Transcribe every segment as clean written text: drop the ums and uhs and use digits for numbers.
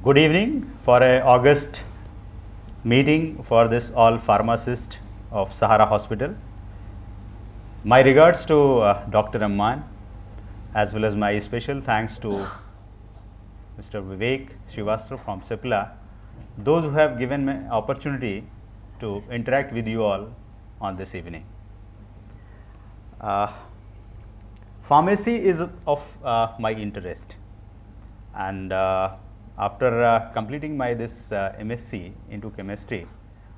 Good evening for a August meeting for this all pharmacist of Sahara Hospital. My regards to Dr. Amman, as well as my special thanks to Mr. Vivek Srivastava from CIPLA, those who have given me opportunity to interact with you all on this evening. Pharmacy is of my interest, and after completing my this MSc into chemistry,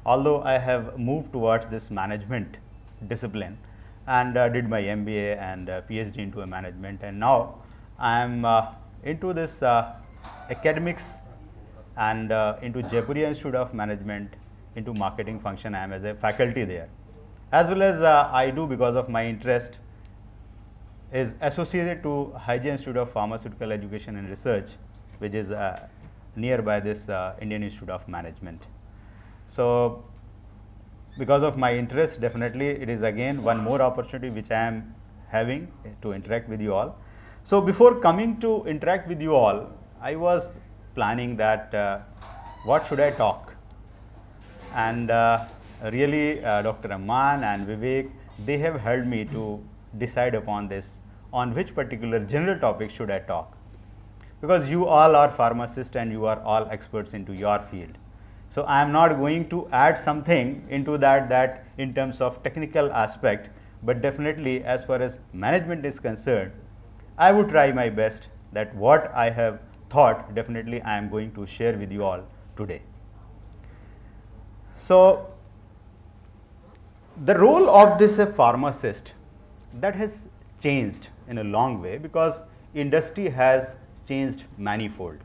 although I have moved towards this management discipline and did my MBA and PhD into a management, and now I am into this academics and into Jaipuria Institute of Management into marketing function. I am as a faculty there, as well as I do, because of my interest, is associated to Hygiene Institute of Pharmaceutical Education and Research, which is nearby this Indian Institute of Management. So, because of my interest, definitely it is again one more opportunity which I am having to interact with you all. So, before coming to interact with you all, I was planning that what should I talk, and really Dr. Amman and Vivek, they have helped me to decide upon this, on which particular general topic should I talk, because you all are pharmacists and you are all experts into your field. So, I am not going to add something into that in terms of technical aspect, but definitely as far as management is concerned, I would try my best that what I have thought, definitely I am going to share with you all today. So, the role of this pharmacist, that has changed in a long way, because industry has changed manifold.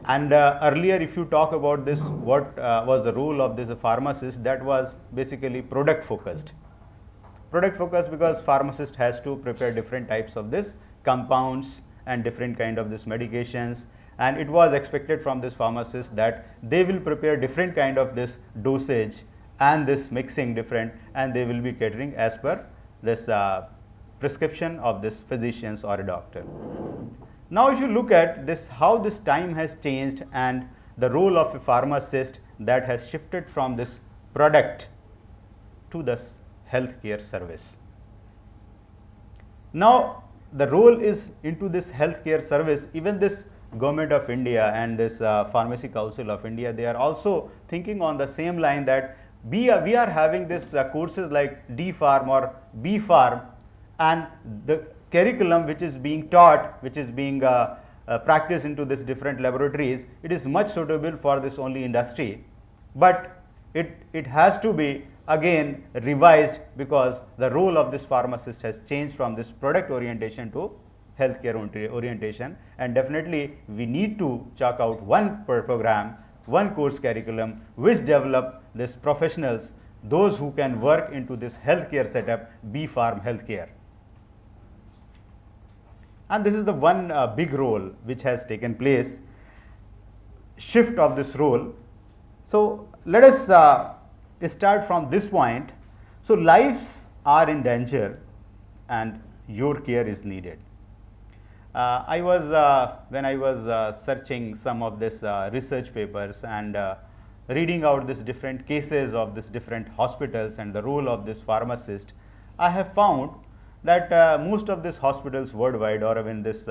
And earlier, if you talk about this, what was the role of this pharmacist, that was basically product focused. Product focused because pharmacist has to prepare different types of this compounds and different kind of this medications, and it was expected from this pharmacist that they will prepare different kind of this dosage and this mixing different, and they will be catering as per this prescription of this physicians or a doctor. Now, if you look at this, how this time has changed and the role of a pharmacist, that has shifted from this product to this healthcare service. Now, the role is into this healthcare service. Even this Government of India and this Pharmacy Council of India, they are also thinking on the same line that we are having this courses like D Pharm or B Pharm, and the curriculum which is being taught, which is being practiced into this different laboratories, it is much suitable for this only industry, but it has to be again revised, because the role of this pharmacist has changed from this product orientation to healthcare orientation, and definitely we need to chalk out one program, one course curriculum which develop this professionals, those who can work into this healthcare setup, B Pharm healthcare. And this is the one big role which has taken place, shift of this role. So, let us start from this point. So, lives are in danger and your care is needed. I was when I was searching some of this research papers and reading out this different cases of this different hospitals and the role of this pharmacist, I have found that most of these hospitals worldwide, or even this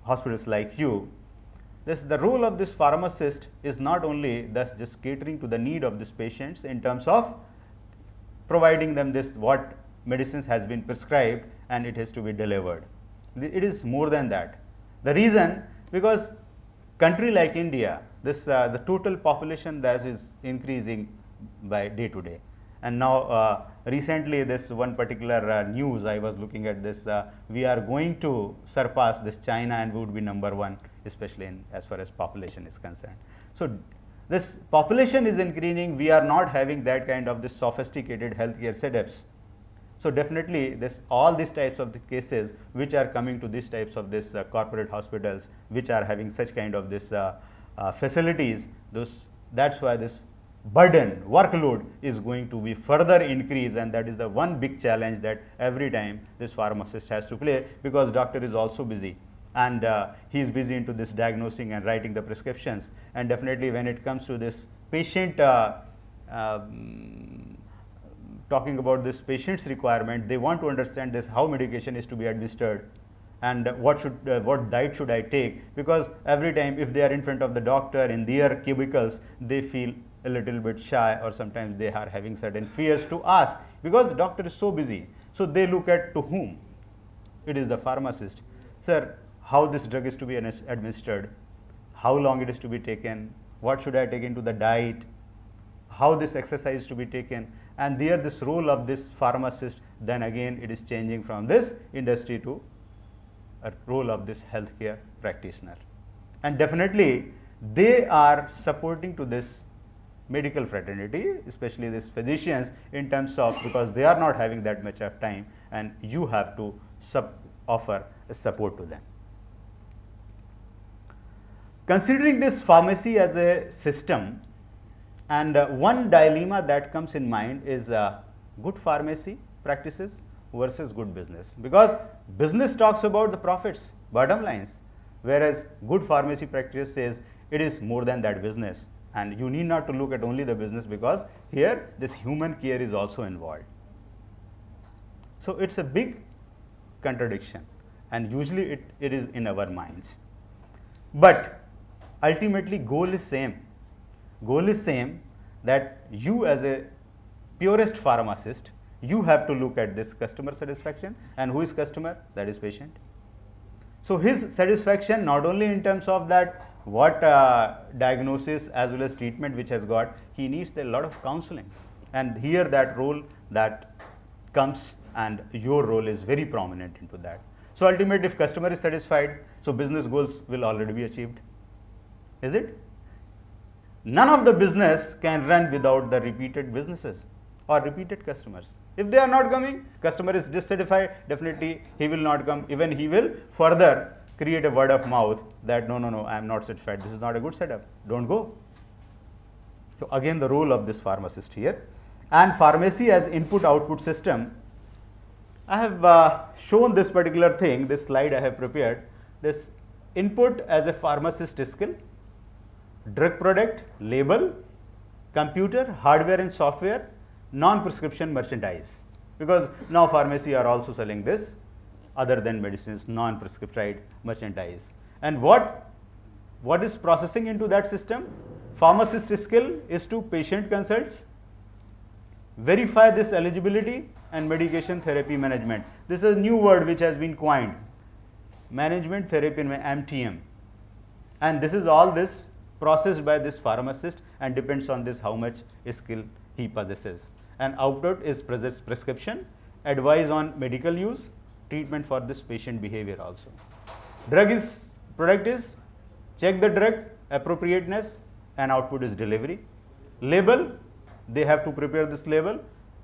hospitals like you, the role of this pharmacist is not only thus just catering to the need of these patients in terms of providing them this what medicines has been prescribed and it has to be delivered. It is more than that. The reason, because country like India, this the total population that is increasing by day to day. And now recently this one particular news I was looking at this, we are going to surpass this China and we would be number one, especially in as far as population is concerned. So, this population is increasing, we are not having that kind of this sophisticated healthcare setups. So, definitely this all these types of the cases which are coming to these types of this corporate hospitals which are having such kind of this facilities, that's why this burden, workload is going to be further increased, and that is the one big challenge that every time this pharmacist has to play, because doctor is also busy. and he is busy into this diagnosing and writing the prescriptions. And definitely when it comes to this patient, talking about this patient's requirement, they want to understand this, how medication is to be administered, and what diet should I take, because every time if they are in front of the doctor in their cubicles, they feel a little bit shy, or sometimes they are having certain fears to ask, because the doctor is so busy. So they look at to whom? It is the pharmacist. Sir, how this drug is to be administered, how long it is to be taken, what should I take into the diet, how this exercise is to be taken, and there this role of this pharmacist, then again it is changing from this industry to a role of this healthcare practitioner. And definitely they are supporting to this medical fraternity, especially these physicians, in terms of, because they are not having that much of time, and you have to offer support to them. Considering this pharmacy as a system, and one dilemma that comes in mind is good pharmacy practices versus good business, because business talks about the profits, bottom lines, whereas good pharmacy practice says it is more than that business, and you need not to look at only the business, because here this human care is also involved. So it's a big contradiction, and usually it is in our minds, but ultimately goal is same. Goal is same, that you as a purest pharmacist, you have to look at this customer satisfaction, and who is customer? That is patient. So his satisfaction, not only in terms of that what diagnosis as well as treatment which has got, he needs a lot of counseling, and here that role that comes, and your role is very prominent into that. So ultimately if customer is satisfied, so business goals will already be achieved, is it? None of the business can run without the repeated businesses or repeated customers. If they are not coming, customer is dissatisfied, definitely he will not come, even he will further create a word of mouth that no, I am not satisfied, this is not a good setup, don't go. So again the role of this pharmacist here. And pharmacy as input output system, I have shown this particular thing, this slide I have prepared, this input as a pharmacist skill, drug product, label, computer, hardware and software, non-prescription merchandise, because now pharmacy are also selling this other than medicines, non-prescribed merchandise. And what is processing into that system? Pharmacist skill is to patient consults, verify this eligibility, and medication therapy management. This is a new word which has been coined, management therapy, MTM, and this is all this processed by this pharmacist, and depends on this how much skill he possesses. And output is prescription, advice on medical use, treatment for this patient behavior also. Product is check the drug appropriateness, and output is delivery. Label, they have to prepare this label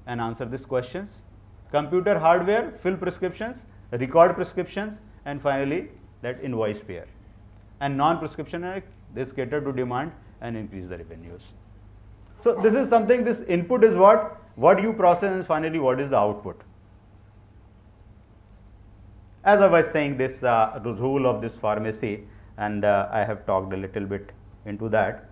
and answer these questions. Computer hardware, fill prescriptions, record prescriptions, and finally that invoice payer. And non-prescription, this cater to demand and increase the revenues. So this is something, this input is what you process, and finally what is the output. As I was saying, this the role of this pharmacy, and I have talked a little bit into that.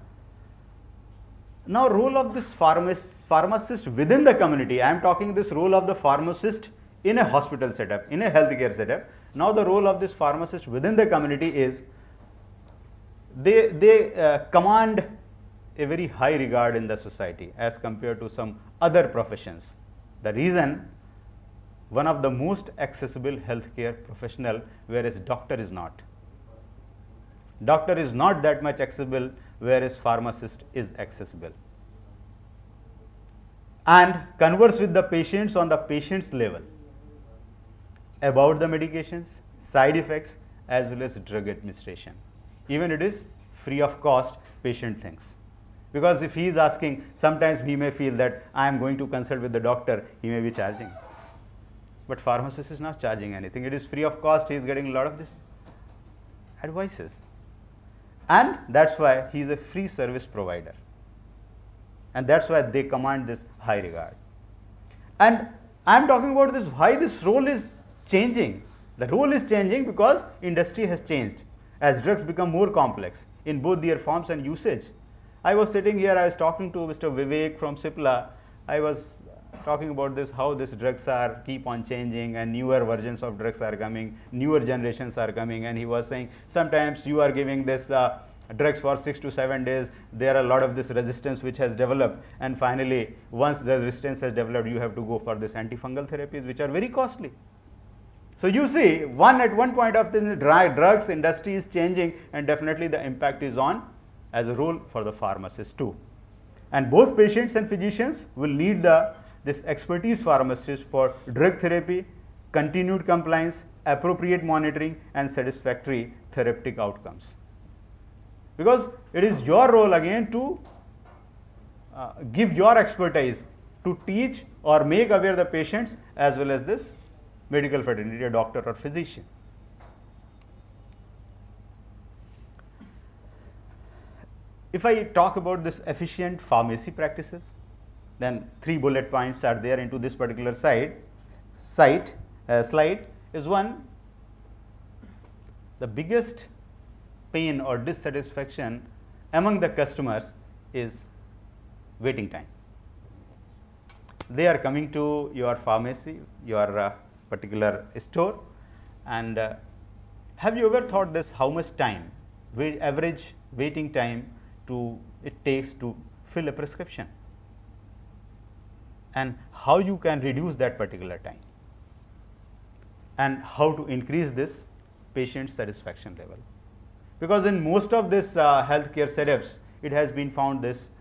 Now role of this pharmacist within the community, I am talking this role of the pharmacist in a hospital setup, in a healthcare setup. Now the role of this pharmacist within the community is, they command a very high regard in the society as compared to some other professions. The reason, one of the most accessible healthcare professional, whereas doctor is not. Doctor is not that much accessible, whereas pharmacist is accessible. And converse with the patients on the patient's level about the medications, side effects, as well as drug administration. Even it is free of cost, patient thinks. Because if he is asking, sometimes he may feel that I am going to consult with the doctor, he may be charging. But pharmacist is not charging anything, it is free of cost, he is getting a lot of this advices. And that's why he is a free service provider. And that's why they command this high regard. And I am talking about this, why this role is changing. The role is changing because industry has changed as drugs become more complex in both their forms and usage. I was sitting here, I was talking to Mr. Vivek from Cipla. I was talking about this, how these drugs are keep on changing and newer versions of drugs are coming, newer generations are coming, and he was saying sometimes you are giving this drugs for 6 to 7 days, there are a lot of this resistance which has developed, and finally once the resistance has developed, you have to go for this antifungal therapies which are very costly. So you see, at one point of the drugs industry is changing, and definitely the impact is on as a role for the pharmacist too. And both patients and physicians will need this expertise pharmacist for drug therapy, continued compliance, appropriate monitoring, and satisfactory therapeutic outcomes. Because it is your role again to give your expertise to teach or make aware the patients as well as this medical fraternity, a doctor or physician. If I talk about this efficient pharmacy practices, then 3 bullet points are there into this particular slide. Is one, the biggest pain or dissatisfaction among the customers is waiting time. They are coming to your pharmacy, your particular store, and have you ever thought this, how much time, average waiting time it takes to fill a prescription, and how you can reduce that particular time, and how to increase this patient satisfaction level? Because in most of this healthcare setups, it has been found this,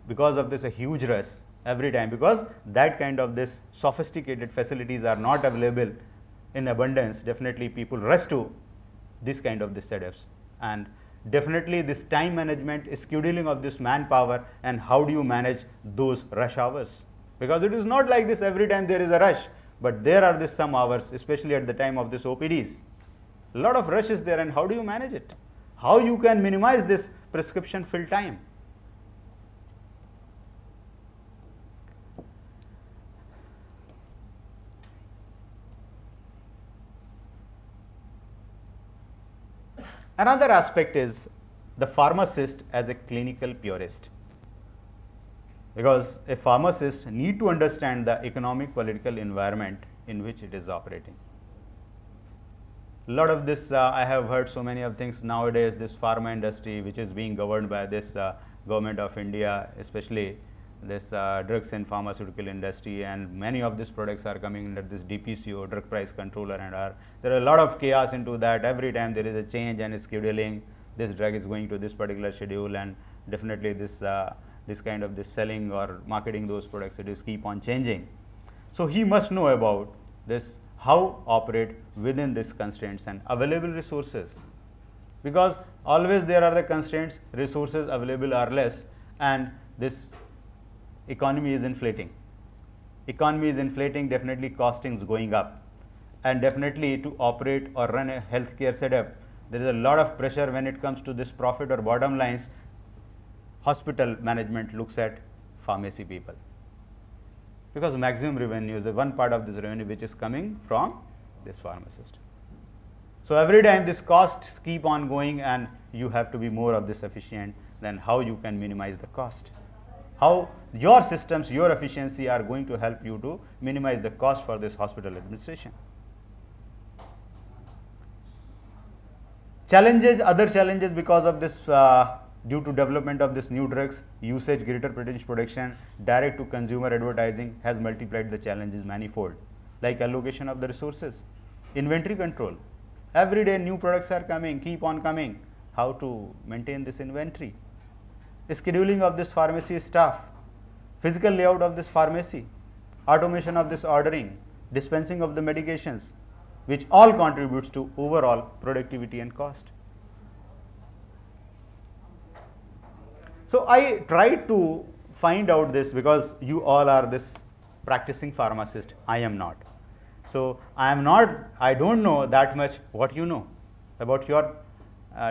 because of this a huge rush every time, because that kind of this sophisticated facilities are not available in abundance. Definitely people rush to this kind of this setups, and definitely this time management, scheduling of this manpower, and how do you manage those rush hours, because it is not like this every time there is a rush, but there are this some hours, especially at the time of this OPDs, a lot of rush is there, and how do you manage it? How you can minimize this prescription fill time? Another aspect is the pharmacist as a clinical purist, because a pharmacist need to understand the economic political environment in which it is operating. A lot of this I have heard so many of things nowadays, this pharma industry which is being governed by this government of India, especially this drugs and pharmaceutical industry, and many of these products are coming under this DPCO, drug price controller, and there are a lot of chaos into that. Every time there is a change and scheduling, this drug is going to this particular schedule, and definitely this kind of this selling or marketing those products, it is keep on changing. So he must know about this, how operate within these constraints and available resources, because always there are the constraints, resources available are less, and this economy is inflating. Economy is inflating, definitely costing is going up, and definitely to operate or run a healthcare setup, there is a lot of pressure when it comes to this profit or bottom lines. Hospital management looks at pharmacy people, because maximum revenue is one part of this revenue which is coming from this pharmacist. So every time these costs keep on going, and you have to be more of this efficient, then how you can minimize the cost, how your systems, your efficiency are going to help you to minimize the cost for this hospital administration. Challenges, other challenges because of this, due to development of this new drugs, usage, greater patent production, direct to consumer advertising has multiplied the challenges manifold, like allocation of the resources, inventory control. Every day new products are coming, keep on coming. How to maintain this inventory? Scheduling of this pharmacy staff, physical layout of this pharmacy, automation of this ordering, dispensing of the medications, which all contributes to overall productivity and cost. So I tried to find out this, because you all are this practicing pharmacist, I am not. So I don't know that much what you know about your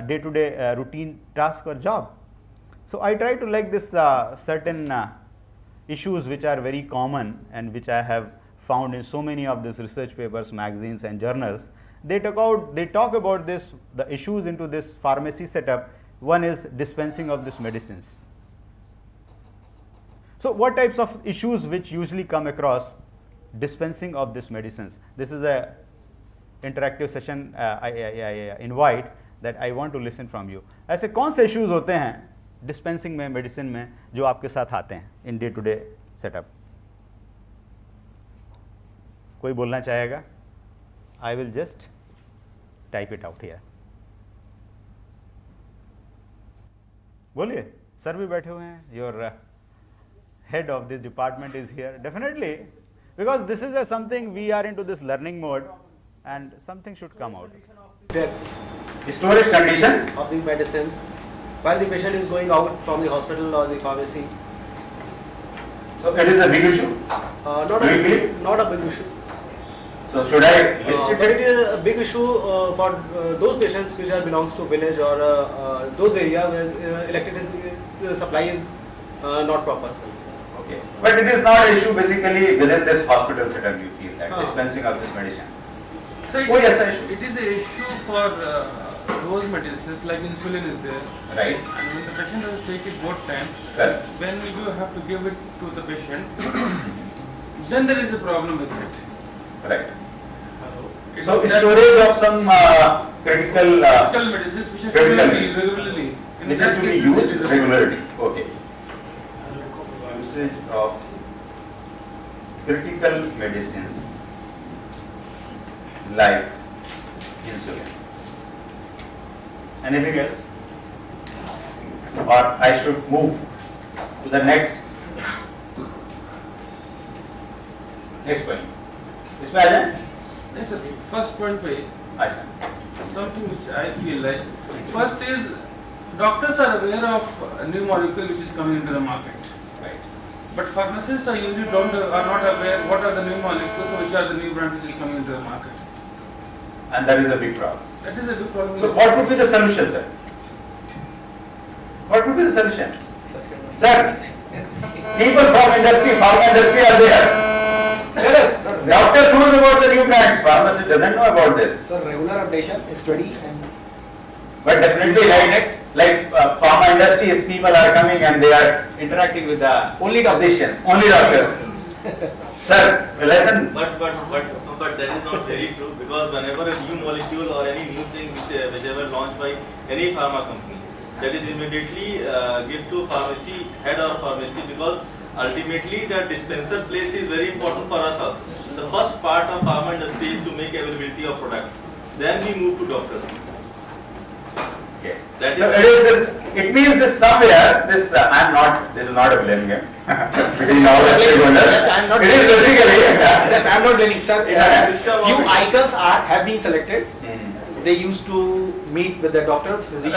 day-to-day routine task or job. So I try to like this certain issues which are very common and which I have found in so many of these research papers, magazines and journals. They talk about this, the issues into this pharmacy setup. One is dispensing of these medicines. So what types of issues which usually come across dispensing of these medicines? This is a interactive session. I invite that I want to listen from you. ऐसे कौन से issues होते हैं dispensing में, medicine में, जो आपके साथ आते हैं in day to day setup? कोई बोलना चाहेगा? I will just type it out here. बोलिए, सर भी बैठे हुए हैं. Your head of this department is here. Definitely, because this is something we are into this learning mode, and something should come out. The Storage condition of the medicines while the patient is going out from the hospital or the pharmacy. So it is a big issue. Not Do you feel? not a big issue. So should I list But it? it is a big issue for those patients which are belongs to village or those area where electricity supply is not proper. Okay. But it is not an issue basically within this hospital setup. You feel that dispensing of this medicine. So Oh, yes, sir. it is an issue for those medicines like insulin is there. Right. And when the patient has to take it both times, Sir. when you have to give it to the patient, then there is a problem with it. Right. It's So that storage of some critical critical medicines which is to critical be medicines. regularly. In which that is to be case, used it is a regularly. Okay. Usage of critical medicines like insulin. Anything else? Or I should move to the next point. इसमें आ जाए? Yes, sir. First point पे अच्छा. something which I feel like first is doctors are aware of a new molecule which is coming into the market. Right. But pharmacists are usually are not aware what are the new molecules or which are the new brands which is coming into the market. And that is a big problem. That is a big problem. So what would be the solution, sir? What would be the solution? Sir, people from industry, pharma industry are there. Yes, sir. Doctor knows about the new brands, pharmacist doesn't know about this. So regular updation, study and But definitely like pharma industries, people are coming and they are interacting with the Only doctors. physicians, only doctors. Sir, lesson. But that is not very true, because whenever a new molecule or any new thing whichever launched by any pharma company, that is immediately give to pharmacy head or pharmacy, because ultimately the dispenser place is very important for us also. The first part of pharma industry is to make availability of product. Then we move to doctors. Okay. That So is- it is this. It means this somewhere. This This is not a blame game. Between all the stakeholders. Yes, I am not It is basically. just I am not blaming, sir. It is a system of- Few icons have been selected. Hmm. They used to meet with the doctors, physicians.